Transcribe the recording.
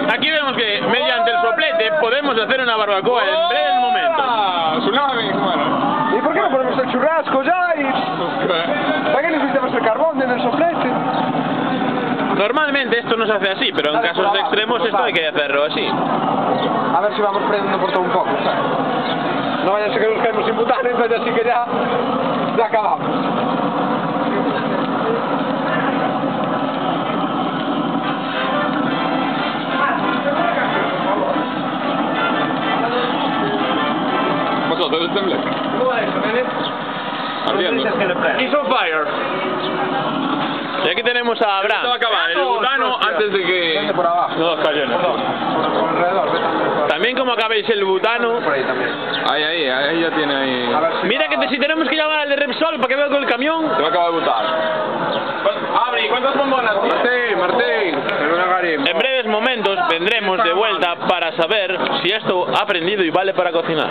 Aquí vemos que mediante el soplete podemos hacer una barbacoa en breves momentos. ¿Y por qué no ponemos el churrasco ya? ¿Para qué necesitamos el carbón en el soplete? Normalmente esto no se hace así, pero en casos de extremos esto hay que hacerlo así. A ver si vamos prendiendo por todo un poco, ¿sabes? No vaya a ser que nos quedemos sin butano, entonces así que ya acabamos. Ardiendo. He's on fire. Y aquí tenemos a Abraham. Esto va a acabar el butano antes de que... Vente por abajo. No, cayones. Por alrededor, vete. También como acabéis el butano. Por ahí también. Ahí ya tiene ahí... A ver si Mira que si tenemos que llamar al de Repsol para que venga con el camión. Se va a acabar el butano. Abri, ¿cuántas bombonas? Martín. En breves momentos vendremos de vuelta para saber si esto ha prendido y vale para cocinar.